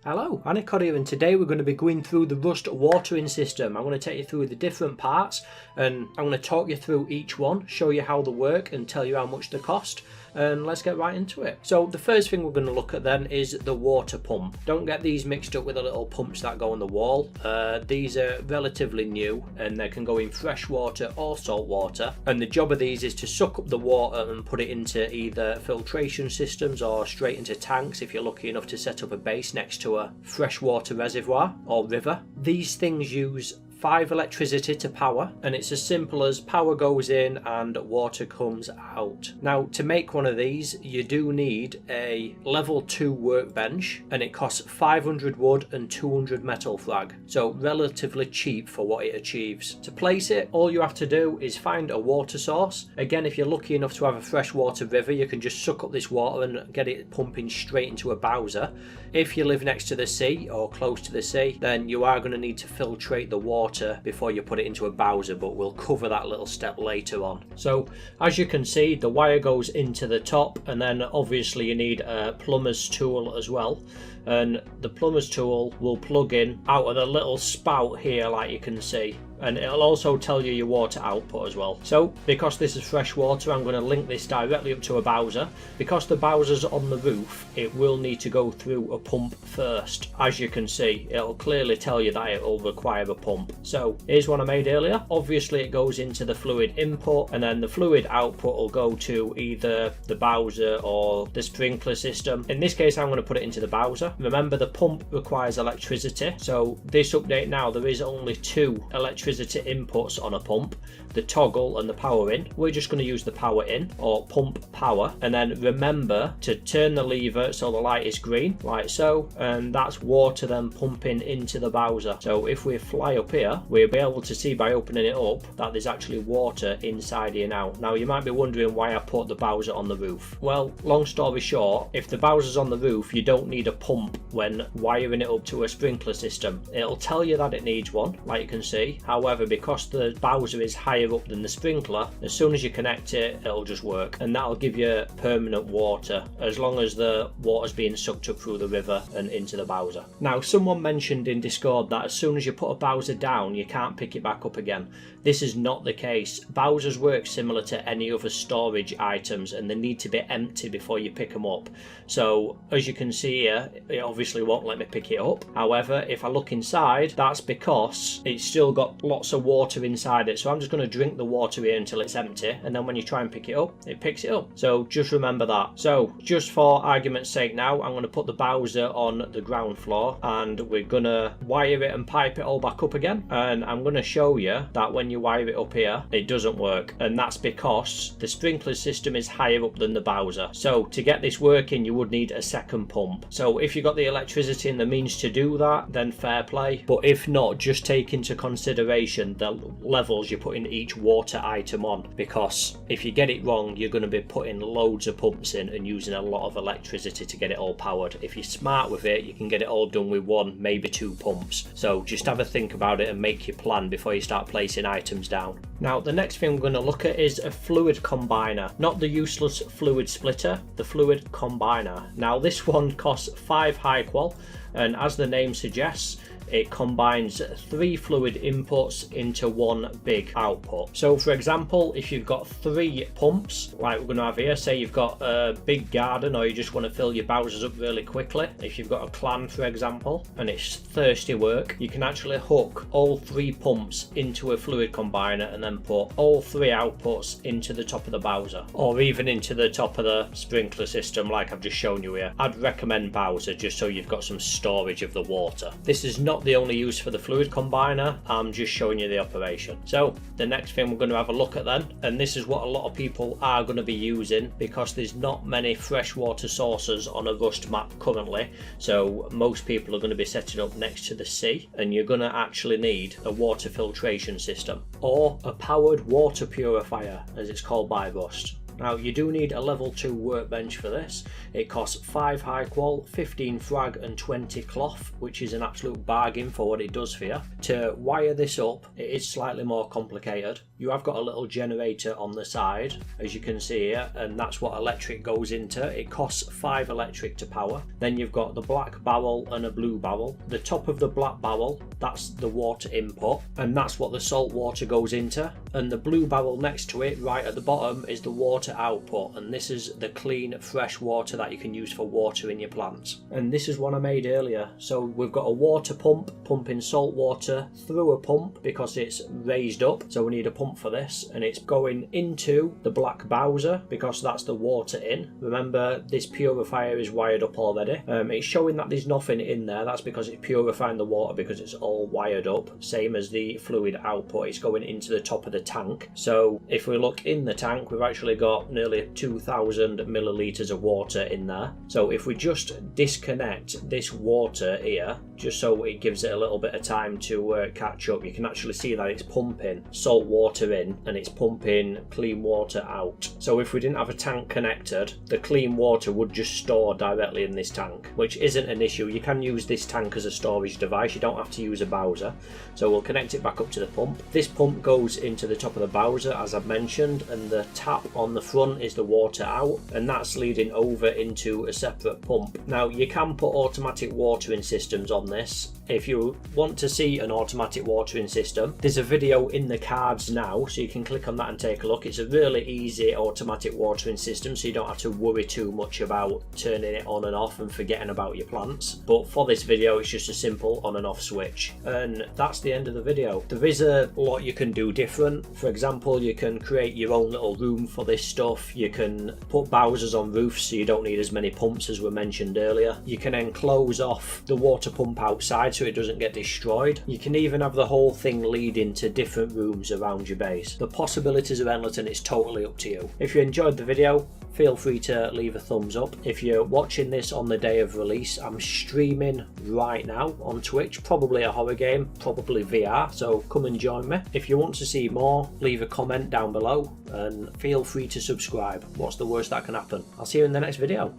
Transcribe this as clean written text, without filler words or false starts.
Hello, Anicod here, and today we're going to be going through the rust watering system. I'm going to take you through the different parts and I'm going to talk you through each one, show you how they work and tell you how much they cost. And let's get right into it. So the first thing we're going to look at then is the water pump. Don't get these mixed up with the little pumps that go on the wall. These are relatively new and they can go in fresh water or salt water, and the job of these is to suck up the water and put it into either filtration systems or straight into tanks if you're lucky enough to set up a base next to a freshwater reservoir or river. These things use 5 electricity to power, and it's as simple as power goes in and water comes out. Now, to make one of these you do need a level 2 workbench, and it costs 500 wood and 200 metal frag, so relatively cheap for what it achieves. To place it, all you have to do is find a water source. Again, if you're lucky enough to have a freshwater river, you can just suck up this water and get it pumping straight into a bowser. If you live next to the sea or close to the sea, then you are going to need to filtrate the water before you put it into a bowser, but we'll cover that little step later on. So as you can see, the wire goes into the top, and then obviously you need a plumber's tool as well, and the plumber's tool will plug in out of the little spout here like you can see, and it'll also tell you your water output as well. So because this is fresh water, I'm going to link this directly up to a bowser. Because the bowser's on the roof, it will need to go through a pump first. As you can see, it'll clearly tell you that it will require a pump. So here's one I made earlier. Obviously it goes into the fluid input, and then the fluid output will go to either the bowser or the sprinkler system. In this case I'm going to put it into the bowser. Remember, the pump requires electricity, so this update now there is only 2 electricity inputs on a pump, the toggle and the power in. We're just going to use the power in, or pump power, and then remember to turn the lever so the light is green like so, and that's water then pumping into the bowser. So if we fly up here, we'll be able to see by opening it up that there's actually water inside here now. Now you might be wondering why I put the bowser on the roof. Well, long story short, if the bowser's on the roof you don't need a pump when wiring it up to a sprinkler system. It'll tell you that it needs one, like you can see. However, because the bowser is higher up than the sprinkler, as soon as you connect it, it'll just work, and that'll give you permanent water as long as the water's being sucked up through the river and into the bowser. Now, someone mentioned in Discord that as soon as you put a bowser down you can't pick it back up again. This is not the case. Bowsers work similar to any other storage items, and they need to be empty before you pick them up. So as you can see here, it obviously won't let me pick it up. However, if I look inside, that's because it's still got lots of water inside it. So I'm just going to drink the water here until it's empty, and then when you try and pick it up, it picks it up. So just remember that. So just for argument's sake now, I'm going to put the bowser on the ground floor, and we're going to wire it and pipe it all back up again. And I'm going to show you that when you wire it up here, it doesn't work, and that's because the sprinkler system is higher up than the bowser. So to get this working you would need a second pump. So if you've got the electricity and the means to do that, then fair play, but if not, just take into consideration the levels you put in each water item on, because if you get it wrong you're going to be putting loads of pumps in and using a lot of electricity to get it all powered. If you're smart with it, you can get it all done with 1, maybe 2 pumps. So just have a think about it and make your plan before you start placing items down. Now the next thing we're going to look at is a fluid combiner, not the useless fluid splitter, the fluid combiner. Now this one costs 5 high qual, and as the name suggests, it combines 3 fluid inputs into 1 big output. So for example, if you've got 3 pumps like we're going to have here, say you've got a big garden or you just want to fill your bowsers up really quickly, if you've got a clan for example and it's thirsty work, you can actually hook all 3 pumps into a fluid combiner and then put all 3 outputs into the top of the bowser, or even into the top of the sprinkler system like I've just shown you here. I'd recommend bowser just so you've got some storage of the water. This is not the only use for the fluid combiner, I'm just showing you the operation. So the next thing we're going to have a look at then, and this is what a lot of people are going to be using because there's not many freshwater sources on a rust map currently, so most people are going to be setting up next to the sea, and you're going to actually need a water filtration system or a powered water purifier as it's called by Rust. Now you do need a level 2 workbench for this. It costs 5 high qual, 15 frag and 20 cloth, which is an absolute bargain for what it does for you. To wire this up, it is slightly more complicated. You have got a little generator on the side, as you can see here, and that's what electric goes into. It costs 5 electric to power. Then you've got the black barrel and a blue barrel. The top of the black barrel, that's the water input, and that's what the salt water goes into. And the blue barrel next to it, right at the bottom, is the water output, and this is the clean, fresh water that you can use for watering your plants. And this is one I made earlier. So we've got a water pump pumping salt water through a pump because it's raised up, so we need a pump for this, and it's going into the black Bowser because that's the water in. Remember, this purifier is wired up already. It's showing that there's nothing in there. That's because it's purifying the water because it's all wired up, same as the fluid output. It's going into the top of the tank. So if we look in the tank, we've actually got nearly 2,000 millilitres of water in there. So if we just disconnect this water here, just so it gives it a little bit of time to catch up, you can actually see that it's pumping salt water in and it's pumping clean water out. So if we didn't have a tank connected, the clean water would just store directly in this tank, which isn't an issue. You can use this tank as a storage device. You don't have to use a Bowser. So we'll connect it back up to the pump. This pump goes into the top of the Bowser, as I've mentioned, and the tap on the front is the water out, and that's leading over into a separate pump. Now you can put automatic watering systems on this. If you want to see an automatic watering system, there's a video in the cards now, so you can click on that and take a look. It's a really easy automatic watering system, so you don't have to worry too much about turning it on and off and forgetting about your plants. But for this video, it's just a simple on and off switch. And that's the end of the video. There is a lot you can do different. For example, you can create your own little room for this stuff. You can put Bowsers on roofs so you don't need as many pumps as were mentioned earlier. You can enclose off the water pump outside so it doesn't get destroyed. You can even have the whole thing lead into different rooms around your base. The possibilities are endless and it's totally up to you. If you enjoyed the video, feel free to leave a thumbs up. If you're watching this on the day of release, I'm streaming right now on Twitch, probably a horror game, probably VR, so come and join me. If you want to see more, leave a comment down below and feel free to subscribe. What's the worst that can happen? I'll see you in the next video.